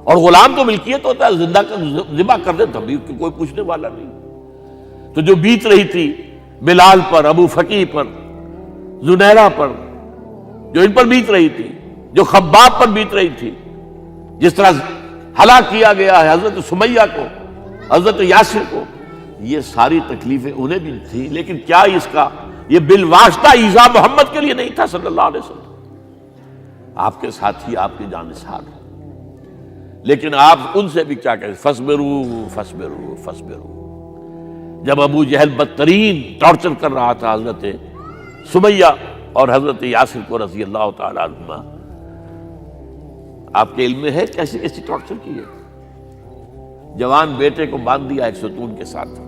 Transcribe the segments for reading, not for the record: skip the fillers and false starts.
اور غلام تو ملکیت ہوتا ہے، زندہ کا ذبح کر دے تب بھی کوئی پوچھنے والا نہیں۔ تو جو بیت رہی تھی بلال پر، ابو فقیہ پر، زنیرہ پر، جو ان پر بیت رہی تھی، جو خباب پر بیت رہی تھی، جس طرح ہلاک کیا گیا ہے حضرت سمیہ کو، حضرت یاسر کو، یہ ساری تکلیفیں انہیں بھی تھی، لیکن کیا اس کا یہ بالواسطہ ایذا محمد کے لیے نہیں تھا صلی اللہ علیہ وسلم؟ آپ کے ساتھی، آپ کے جانثار، لیکن آپ ان سے بھی کیا کہیں، فصبروا فصبروا فصبروا۔ جب ابو جہل بدترین ٹارچر کر رہا تھا حضرت سمیہ اور حضرت یاسر کو رضی اللہ تعالی عنہما، آپ کے علم میں ہے کیسی کیسی ٹارچر کی ہے؟ جوان بیٹے کو باندھ دیا ایک ستون کے ساتھ،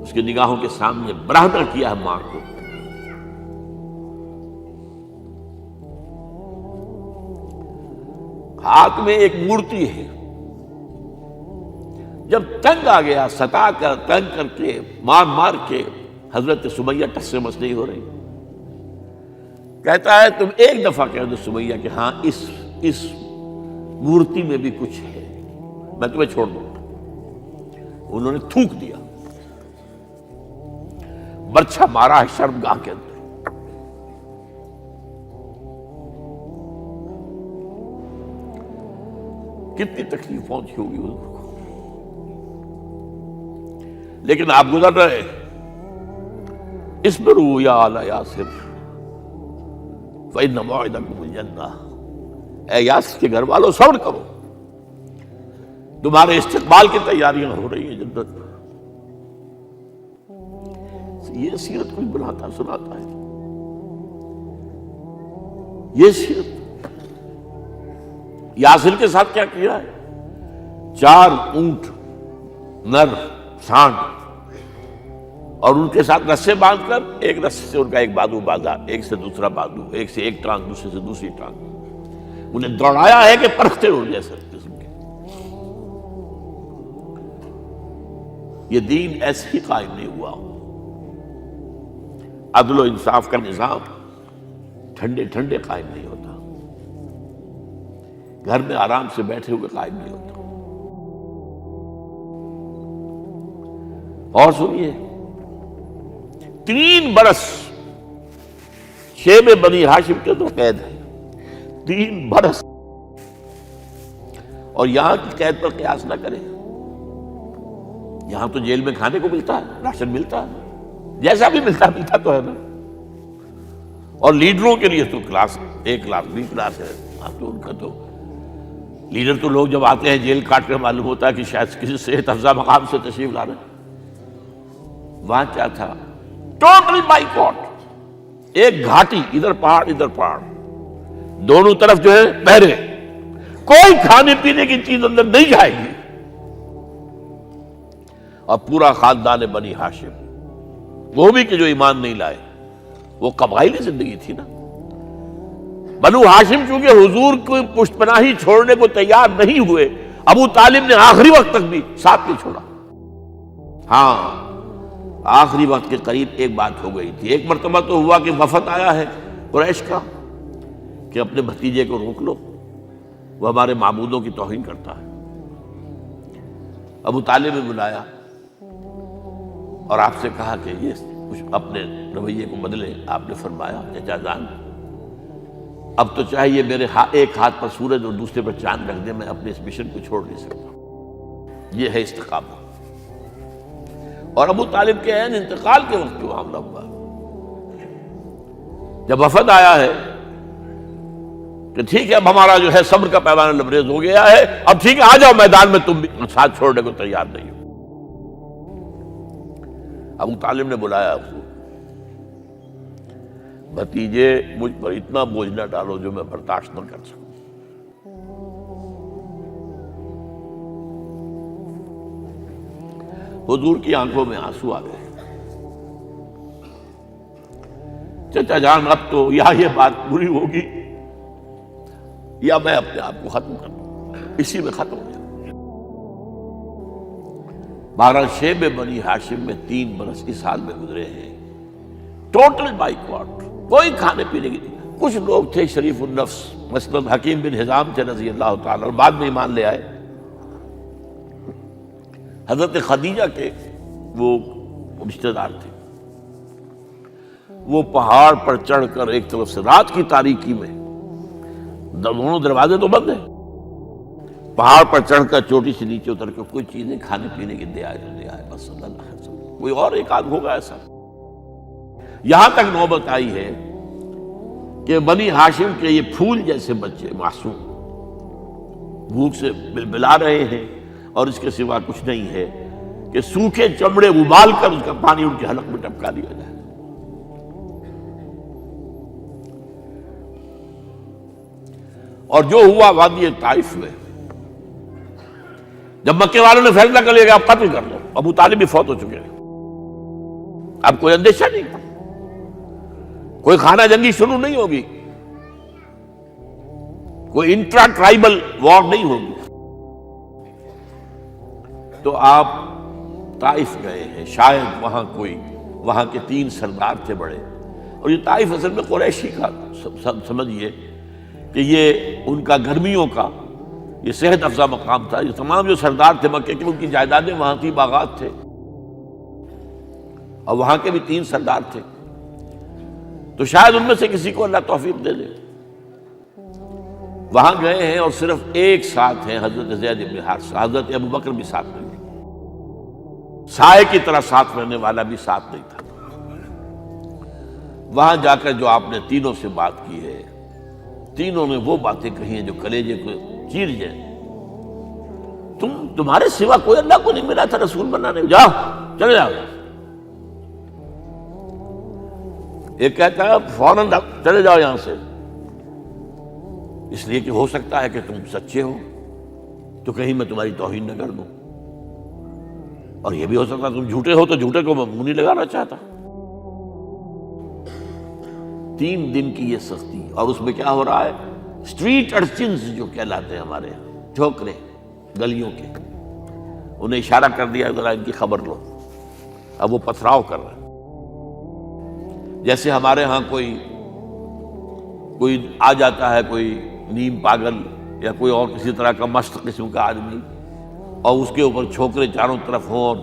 اس کی نگاہوں کے سامنے برہنہ کیا ہے ماں کو، ہاتھ میں ایک مورتی ہے، جب تنگ آ گیا، ستا کر تنگ کر کے مار مار کے حضرت سمیہ ٹس سے مس نہیں ہو رہی، کہتا ہے تم ایک دفعہ کہہ دو سمیہ کہ ہاں اس مورتی میں بھی کچھ ہے، میں تمہیں چھوڑ دوں گا۔ انہوں نے تھوک دیا، برچھا مارا ہے شرمگاہ کے اندر۔ کتنی تکلیف پہنچی ہوگی حضور کو، لیکن آپ گزر رہے، اصبروا یا آل یاسر فإن موعدکم الجنہ، اے یاسر کے گھر والوں صبر کرو، تمہارے استقبال کی تیاریاں ہو رہی ہیں جنت۔ یہ سیرت کوئی بلاتا سناتا ہے، یہ سیرت یاسر کے ساتھ کیا کیا ہے؟ 4 اونٹ نر سانڈ، اور ان کے ساتھ رسے باندھ کر ایک رسے سے ان کا ایک بازو باندھا، ایک سے دوسرا بازو، ایک سے ایک ٹانگ، دوسرے سے دوسری ٹانگ، انہیں دوڑایا ہے کہ پرکھتے ہو جیسے قسم کے۔ یہ دین ایسے ہی قائم نہیں ہوا، عدل و انصاف کا نظام ٹھنڈے ٹھنڈے قائم نہیں ہوتا، گھر میں آرام سے بیٹھے ہوئے قائم نہیں ہوتا۔ اور سنیے، 3 برس شیب بنی ہاشم کے تو قید ہے، 3 برس، اور یہاں کی قید پر قیاس نہ کریں۔ یہاں تو جیل میں کھانے کو ملتا ہے، راشن ملتا ہے، جیسا بھی ملتا تو ہے نا، اور لیڈروں کے لیے تو class A class B class ہے، اب تو ان کا تو لیڈر تو لوگ جب آتے ہیں جیل کاٹ کر معلوم ہوتا ہے کہ شاید کسی صحت افزا مقام سے تشریف لا رہے ہیں۔ وہاں کیا تھا؟ ٹوٹل بائیکاٹ، ایک گھاٹی، ادھر پہاڑ ادھر پہاڑ، دونوں طرف جو ہے پہرے، کوئی کھانے پینے کی چیز اندر نہیں جائے گی، اور پورا خاندان بنی ہاشم، وہ بھی کہ جو ایمان نہیں لائے، وہ قبائلی زندگی تھی نا۔ بنو ہاشم چونکہ حضور کو پشت پناہی چھوڑنے کو تیار نہیں ہوئے، ابو طالب نے آخری وقت تک بھی ساتھ نہیں چھوڑا۔ ہاں، آخری وقت کے قریب ایک بات ہو گئی تھی، ایک مرتبہ تو ہوا کہ وفد آیا ہے قریش کا کہ اپنے بھتیجے کو روک لو، وہ ہمارے معبودوں کی توہین کرتا ہے۔ ابو طالب نے بلایا اور آپ سے کہا کہ یہ کچھ اپنے رویے کو بدلے۔ آپ نے فرمایا چچا جان، اب تو چاہیے میرے ایک ہاتھ پر سورج اور دوسرے پر چاند رکھ دے، میں اپنے اس مشن کو چھوڑ نہیں سکتا۔ یہ ہے استقامت۔ اور ابو طالب کے عین انتقال کے وقت جو معاملہ ہوا، جب وفد آیا ہے کہ ٹھیک ہے اب ہمارا جو ہے صبر کا پیمانہ لبریز ہو گیا ہے، اب ٹھیک ہے آ جاؤ میدان میں، تم بھی ساتھ چھوڑنے کو تیار نہیں ہو۔ ابو طالب نے بلایا اس کو، بھتیجے مجھ پر اتنا بوجھ نہ ڈالو جو میں برداشت نہ کر سکوں۔ حضور کی آنکھوں میں آنسو آ گئے۔ چچا جان اب تو یا یہ بات پوری ہوگی یا میں اپنے آپ کو ختم کر دوں، اسی میں ختم ہو جائے۔ بہرحال شیب بنی ہاشم میں 3 برس اس حال میں گزرے ہیں، ٹوٹل بائیکاٹ، کوئی کھانے پینے کی نہیں۔ کچھ لوگ تھے شریف النفس، مثلا حکیم بن حزام تھے رضی اللہ تعالیٰ، اور بعد میں ایمان لے آئے۔ حضرت خدیجہ کے وہ رشتہ دار تھے، وہ پہاڑ پر چڑھ کر ایک طرف سے رات کی تاریکی میں، دونوں دروازے تو بند ہیں، پہاڑ پر چڑھ کر چوٹی سے نیچے اتر کر کوئی چیزیں کھانے پینے کی دے آئے بس صلی اللہ علیہ وسلم۔ کوئی اور ایک آدھ ہوگا ایسا۔ یہاں تک نوبت آئی ہے کہ بنی ہاشم کے یہ پھول جیسے بچے معصوم بھوک سے بلبلا رہے ہیں، اور اس کے سوا کچھ نہیں ہے کہ سوکھے چمڑے ابال کر اس کا پانی ان کے حلق میں ٹپکا دیا جائے۔ اور جو ہوا وادی طائف میں، جب مکے والوں نے فیصلہ کر لیا کہ آپ قتل کر لو، ابو طالب بھی فوت ہو چکے ہیں، اب کوئی اندیشہ نہیں، کوئی خانہ جنگی شروع نہیں ہوگی، کوئی انٹرا ٹرائبل وار نہیں ہوگی، تو آپ طائف گئے ہیں۔ شاید وہاں کے 3 سردار تھے بڑے، اور یہ طائف اصل میں قریشی کا سمجھیے کہ یہ ان کا گرمیوں کا یہ صحت افزا مقام تھا۔ یہ تمام جو سردار تھے مکے کے، ان کی جائیدادیں وہاں تھی، باغات تھے، اور وہاں کے بھی 3 سردار تھے، تو شاید ان میں سے کسی کو اللہ توفیق دے دے۔ وہاں گئے ہیں اور صرف ایک ساتھ ہیں، حضرت زید بن حارثہ، حضرت ابو بکر بھی ساتھ نہیں تھے، سائے کی طرح ساتھ رہنے والا بھی ساتھ نہیں تھا۔ وہاں جا کر جو آپ نے تینوں سے بات کی ہے، تینوں نے وہ باتیں کہی ہیں جو کلیجے کو چیر جائیں۔ تمہارے سوا کوئی اللہ کو نہیں ملا تھا رسول بنانے، جاؤ چلے جاؤ۔ ایک کہتا ہے فوراً چلے جاؤ یہاں سے، اس لیے کہ ہو سکتا ہے کہ تم سچے ہو تو کہیں میں تمہاری توہین نہ کر دوں، اور یہ بھی ہو سکتا ہے تم جھوٹے ہو تو جھوٹے کو میں منہ نہیں لگانا چاہتا۔ 3 دن کی یہ سختی، اور اس میں کیا ہو رہا ہے، اسٹریٹ ارچنز جو کہلاتے ہیں ہمارے یہاں، ٹھوکرے گلیوں کے، انہیں اشارہ کر دیا ذرا ان کی خبر لو، اب وہ پتھراؤ کر رہے ہیں۔ جیسے ہمارے ہاں کوئی آ جاتا ہے، کوئی نیم پاگل یا کوئی اور کسی طرح کا مست قسم کا آدمی، اور اس کے اوپر چھوکرے چاروں طرف ہوں اور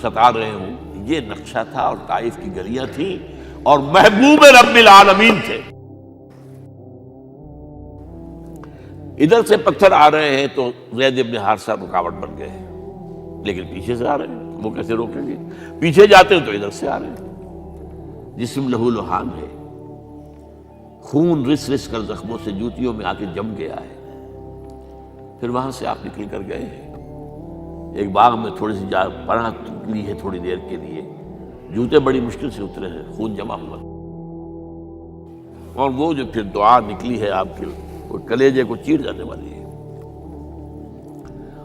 ستا رہے ہوں، یہ نقشہ تھا، اور طائف کی گلیاں تھیں، اور محبوب رب العالمین تھے۔ ادھر سے پتھر آ رہے ہیں تو زید بن حارثہ رکاوٹ بن گئے ہیں، لیکن پیچھے سے آ رہے ہیں، وہ کیسے روکیں گے؟ پیچھے جاتے ہیں تو ادھر سے آ رہے ہیں۔ جسم لہو لہان ہے، خون رس رس کر زخموں سے جوتیوں میں آ کے جم گیا ہے۔ پھر وہاں سے آپ نکل کر گئے ہیں، ایک باغ میں تھوڑی سی پناہ لی ہے تھوڑی دیر کے لیے، جوتے بڑی مشکل سے اترے ہیں، خون جمع ہوا، اور وہ جو پھر دعا نکلی ہے آپ کے، وہ کلیجے کو چیر جانے والی ہے۔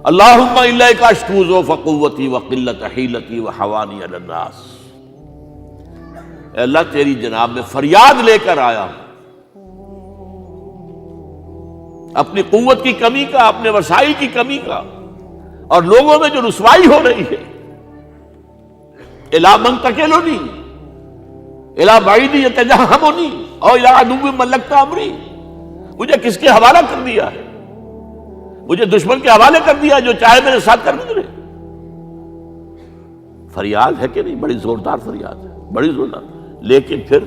اللہم الیک اشکو ضعف قوتی وقلت حیلتی وحوانی علی الناس، اے اللہ تیری جناب میں فریاد لے کر آیا ہوں، اپنی قوت کی کمی کا، اپنے وسائل کی کمی کا، اور لوگوں میں جو رسوائی ہو رہی ہے، الی من تکلنی الی بعید یتجہمنی او الی عدو ملکت امری، مجھے کس کے حوالہ کر دیا ہے، مجھے دشمن کے حوالے کر دیا جو چاہے میرے ساتھ کر گزرے۔ فریاد ہے کہ نہیں؟ بڑی زوردار فریاد ہے، بڑی زوردار، لیکن پھر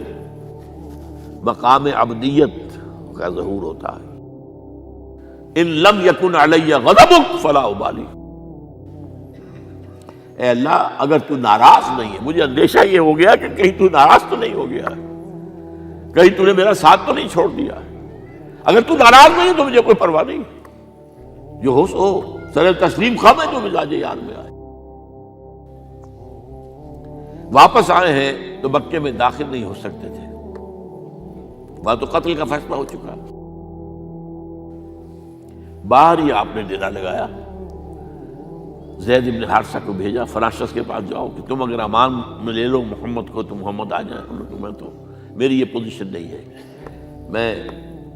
مقام عبدیت کا ظہور ہوتا ہے۔ ان لم یکن علی غضبک فلا ابالی، اے اللہ اگر تو ناراض نہیں ہے، مجھے اندیشہ یہ ہو گیا کہ کہیں تو ناراض تو نہیں ہو گیا ہے، کہیں تو نے میرا ساتھ تو نہیں چھوڑ دیا ہے۔ اگر تو ناراض نہیں ہے تو مجھے کوئی پرواہ نہیں، جو ہو سو سر تسلیم خم ہے جو مزاج یار میں آئے۔ واپس آئے ہیں تو مکے میں داخل نہیں ہو سکتے تھے، وہاں تو قتل کا فیصلہ ہو چکا۔ باہر ہی آپ نے ڈیرا لگایا، زید بن حارثہ کو بھیجا، فلاں شخص کے پاس جاؤ کہ تم اگر امان میں لے لو محمد کو تو محمد آ جائیں، میں تو میری یہ پوزیشن نہیں ہے، میں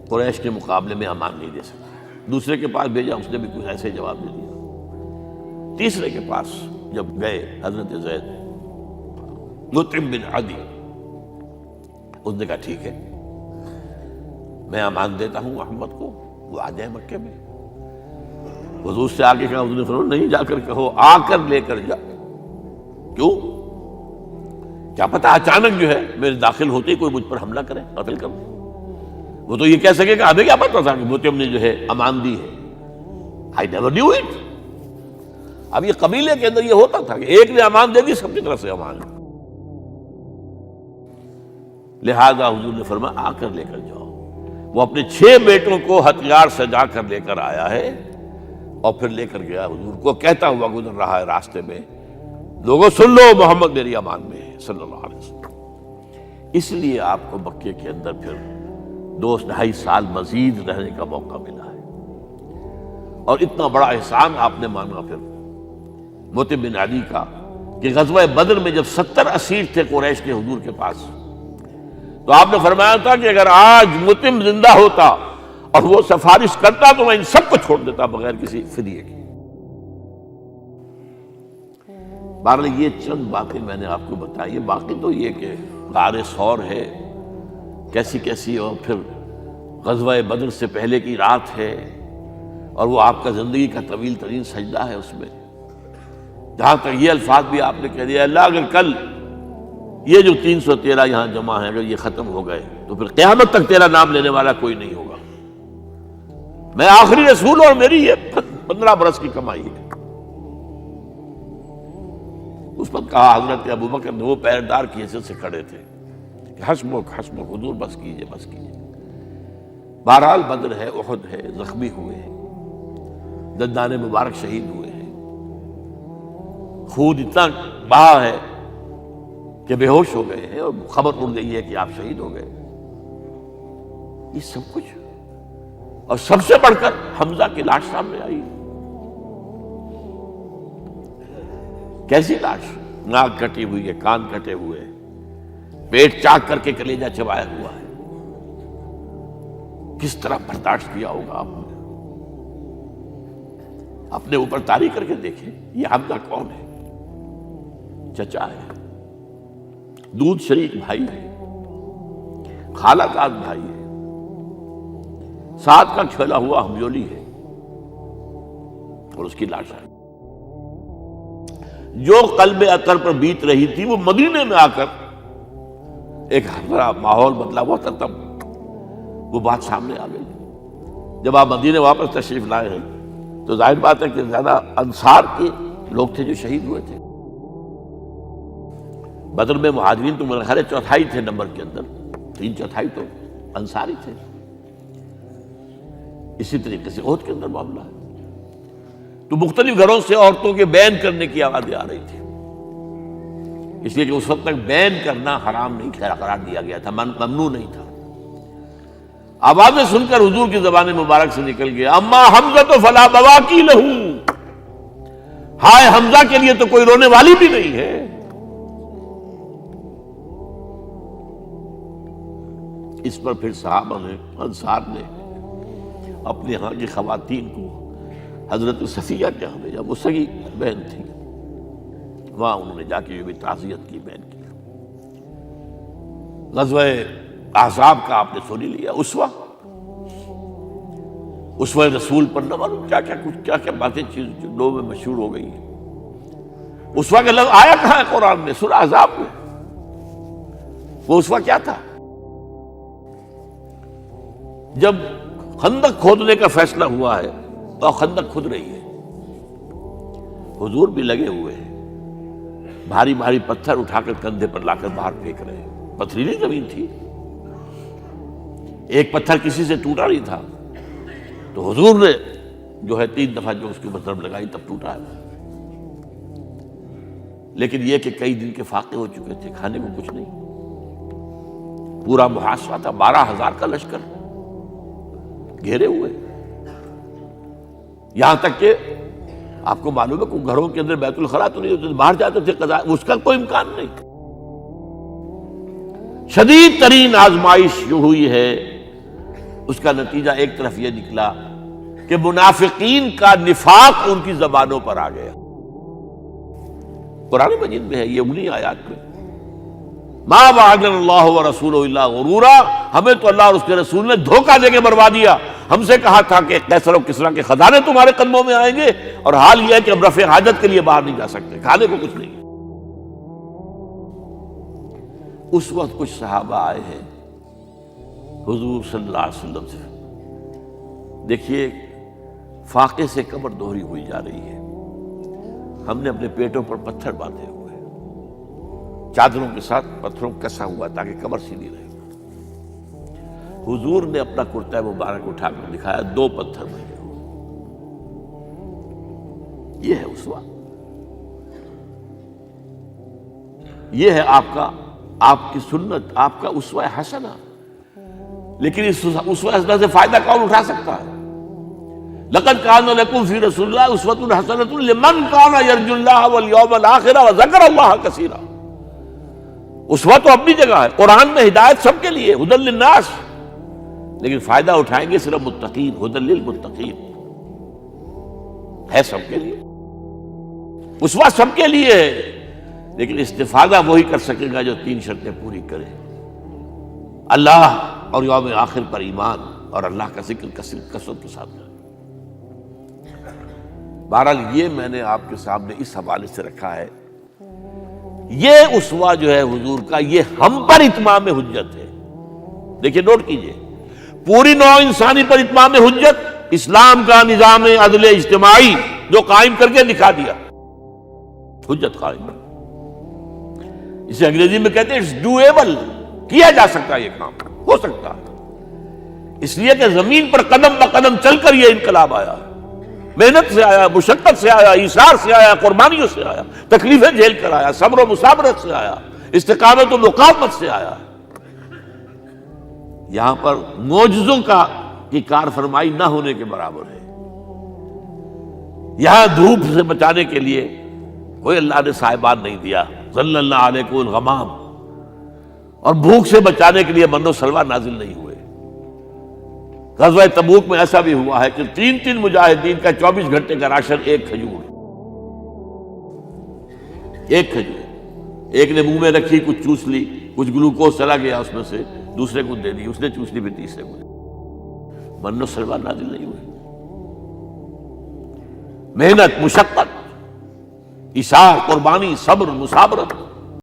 قریش کے مقابلے میں امان نہیں دے سکتا۔ دوسرے کے پاس بھیجا، اس نے بھی کچھ ایسے جواب دے دیا۔ تیسرے کے پاس جب گئے حضرت زید، مطعم بن عدی، اس نے کہا ٹھیک ہے، میں امان دیتا ہوں محمد کو، وہ آ جائے مکے میں۔ حضور سے آگے کہا، حضور نے فرمایا نہیں جا کر کہو، آ کر لے کر جا۔ کیوں؟ کیا پتہ اچانک جو ہے میرے داخل ہوتے ہی کوئی مجھ پر حملہ کرے، قتل کر دے۔ وہ تو یہ کہہ سکے کہ ہمیں کیا پتہ تھا کہ مطعم نے جو ہے امان دی ہے، I never knew it۔ اب یہ قبیلے کے اندر یہ ہوتا تھا کہ ایک نے امان دے دی، سب کی طرف سے امان۔ لہذا حضور نے فرمایا آ کر لے کر جاؤ۔ وہ اپنے 6 بیٹوں کو ہتھیار سجا کر لے کر آیا ہے اور پھر لے کر گیا حضور کو، کہتا ہوا گزر رہا ہے راستے میں، لوگوں سن لو محمد میری امان میں ہے صلی اللہ علیہ وسلم۔ اس لیے آپ کو مکے کے اندر پھر 2.5 سال مزید رہنے کا موقع ملا ہے، اور اتنا بڑا احسان آپ نے مانا پھر مطعم بن عدی کا کہ غزوہ بدر میں جب 70 اسیر تھے قریش کے حضور کے پاس، تو آپ نے فرمایا تھا کہ اگر آج مطعم زندہ ہوتا اور وہ سفارش کرتا تو میں ان سب کو چھوڑ دیتا بغیر کسی فدیے کے۔ بہرحال یہ چند باتیں میں نے آپ کو بتائی، باقی تو یہ کہ غار ثور ہے کیسی کیسی، اور پھر غزوہ بدر سے پہلے کی رات ہے، اور وہ آپ کا زندگی کا طویل ترین سجدہ ہے اس میں، جہاں تک یہ الفاظ بھی آپ نے کہہ دیا، اللہ اگر کل یہ جو 313 یہاں جمع ہیں اگر یہ ختم ہو گئے تو پھر قیامت تک تیرا نام لینے والا کوئی نہیں ہوگا، میں آخری رسول اور میری یہ 15 برس کی کمائی ہے۔ اس پر کہا حضرت ابوبکر نے، وہ پہرےدار کی حیثیت سے کھڑے تھے، کہ حسبک حسبک، حضور بس کیجئے بس کیجئے۔ بہرحال بدر ہے، احد ہے، زخمی ہوئے ہیں، دندان مبارک شہید ہوئے ہیں، خون اتنا بہا ہے کہ بے ہوش ہو گئے ہیں، اور خبر اڑ گئی ہے کہ آپ شہید ہو گئے۔ یہ سب کچھ، اور سب سے بڑھ کر حمزہ کی لاش سامنے آئی۔ کیسی لاش؟ ناک کٹی ہوئی ہے، کان کٹے ہوئے ہیں، پیٹ چاک کر کے کلیجہ چبایا ہوا ہے۔ کس طرح برداشت کیا ہوگا آپ نے؟ اپنے اوپر تاری کر کے دیکھیں، یہ حمزہ کون ہے؟ چچا ہے، دودھ شریک بھائی ہے، خالہ زاد بھائی ہے، ساتھ کا کھیلا ہوا ہمجولی ہے، اور اس کی لاش ہے۔ جو قلب اطہر پر بیت رہی تھی وہ مدینے میں آ کر ایک بڑا ماحول بدلا ہوا تھا، تب وہ بات سامنے آ گئی۔ جب آپ مدینے واپس تشریف لائے ہیں تو ظاہر بات ہے کہ زیادہ انصار کے لوگ تھے جو شہید ہوئے تھے۔ بدر میں مہاجرین تو میرے خیال ہے 1/4 تھے نمبر کے اندر، 3/4 تو انصاری تھے۔ اسی طریقے سے احد کے اندر معاملہ ہے، تو مختلف گھروں سے عورتوں کے بین کرنے کی آوازیں آ رہی تھی، اس لیے کہ اس وقت تک بین کرنا حرام نہیں قرار دیا گیا تھا، ممنوع نہیں تھا۔ آوازیں سن کر حضور کی زبان مبارک سے نکل گیا، اما حمزہ تو فلا بواکی لہو، ہائے حمزہ کے لیے تو کوئی رونے والی بھی نہیں ہے۔ اس پر پھر صحابہ نے، انصار نے اپنے ہاں کی خواتین کو حضرت صفیہ کے ہاں بھیجا، وہ سگی بہن تھی، وہاں انہوں نے جا کے یہ بھی تعزیت کی بہن کی۔ غزوہ احزاب کا آپ نے سن لیا، اسوہ رسول پر نہ معلوم کیا کیا باتیں چیز لوگوں میں مشہور ہو گئی ہیں۔ اسوہ کا لفظ آیا کہاں ہے قرآن میں؟ سورہ احزاب میں۔ وہ اسوہ کیا تھا؟ جب خندق کھودنے کا فیصلہ ہوا ہے تو خندق کھود رہی ہے، حضور بھی لگے ہوئے ہیں، بھاری بھاری پتھر اٹھا کر کندھے پر لا کر باہر پھینک رہے ہیں، پتھریلی زمین تھی، ایک پتھر کسی سے ٹوٹا نہیں تھا، تو حضور نے جو ہے 3 دفعہ جو اس کے اوپر ضرب لگائی تب ٹوٹا ہے۔ لیکن یہ کہ کئی دن کے فاقے ہو چکے تھے، کھانے کو کچھ نہیں، پورا محاصرہ تھا، 12,000 کا لشکر گھیرے ہوئے، یہاں تک کہ آپ کو معلوم ہے کہ گھروں کے اندر بیت الخلاء تو نہیں ہوتے، باہر جاتے تھے قضاء، اس کا کوئی امکان نہیں۔ شدید ترین آزمائش جو ہوئی ہے اس کا نتیجہ ایک طرف یہ نکلا کہ منافقین کا نفاق ان کی زبانوں پر آ گیا۔ قرآن مجید میں ہے یہ انہی آیات میں، ما وعدنا اللہ ورسولہ الا غرورا، ہمیں تو اللہ اور اس کے رسول نے دھوکہ دے کے مروا دیا۔ ہم سے کہا تھا کہ قیصر و کسریٰ کے خزانے تمہارے قدموں میں آئیں گے، اور حال یہ ہے کہ اب رفع حاجت کے لیے باہر نہیں جا سکتے، کھانے کو کچھ نہیں۔ اس وقت کچھ صحابہ آئے ہیں حضور صلی اللہ علیہ وسلم سے، دیکھیے فاقے سے کمر دوہری ہوئی جا رہی ہے، ہم نے اپنے پیٹوں پر پتھر باندھے ہوئے، چادروں کے ساتھ پتھروں کسا ہوا تاکہ کمر سیدھی رہے۔ حضور نے اپنا کرتا مبارک اٹھا کر دکھایا، 2 پتھر بنے ہوئے۔ یہ ہے اسوہ، یہ ہے آپ کی سنت، آپ کا اسوہ حسنہ۔ لیکن اس اسوہ حسنہ سے فائدہ کون اٹھا سکتا ہے؟ لقد کان لکم فی رسول اللہ اسوۃ حسنۃ لمن کان یرجو اللہ والیوم الآخر وذکر اللہ کثیرا۔ اسوہ تو اپنی جگہ ہے، قرآن میں ہدایت سب کے لیے، ھدی للناس، لیکن فائدہ اٹھائیں گے صرف متقین، ھدی للمتقین ہے سب کے لیے، اسوہ سب کے لیے ہے، لیکن استفادہ وہی کر سکے گا جو 3 شرطیں پوری کرے: اللہ اور یوم آخر پر ایمان، اور اللہ کا ذکر کثرت کے ساتھ کرے۔ بہرحال یہ میں نے آپ کے سامنے اس حوالے سے رکھا ہے، یہ اسوہ جو ہے حضور کا، یہ ہم پر اتمام حجت ہے۔ دیکھیے نوٹ کیجئے، پوری نوع انسانی پر اتمام حجت، اسلام کا نظام عدل اجتماعی جو قائم کر کے دکھا دیا، حجت قائم، اسے انگریزی میں کہتے ہیں اٹس ڈویبل، کیا جا سکتا ہے، یہ کام ہو سکتا ہے، اس لیے کہ زمین پر قدم بقدم چل کر یہ انقلاب آیا، محنت سے آیا، مشقت سے آیا، ایثار سے آیا، قربانیوں سے آیا، تکلیفیں جھیل کر آیا، صبر و مصابرت سے آیا، استقامت و مقاومت سے آیا۔ یہاں پر معجزوں کی کار فرمائی نہ ہونے کے برابر ہے۔ یہاں دھوپ سے بچانے کے لیے کوئی اللہ نے صاحبان نہیں دیا، ظل اللہ علیکم الغمام، اور بھوک سے بچانے کے لیے من و سلوہ نازل نہیں ہوئے۔ غزوہ تبوک میں ایسا بھی ہوا ہے کہ 3 مجاہدین کا 24 گھنٹے کا راشن ایک کھجور، ایک نے منہ میں رکھی، کچھ چوس لی، کچھ گلوکوز چلا گیا اس میں سے، دوسرے کو دے دی، اس نے چوس لی، پھر تیسرے کو دے دی۔ من و سلوہ نازل نہیں ہوئے، محنت، مشقت، ایثار، قربانی، صبر، مصابرت،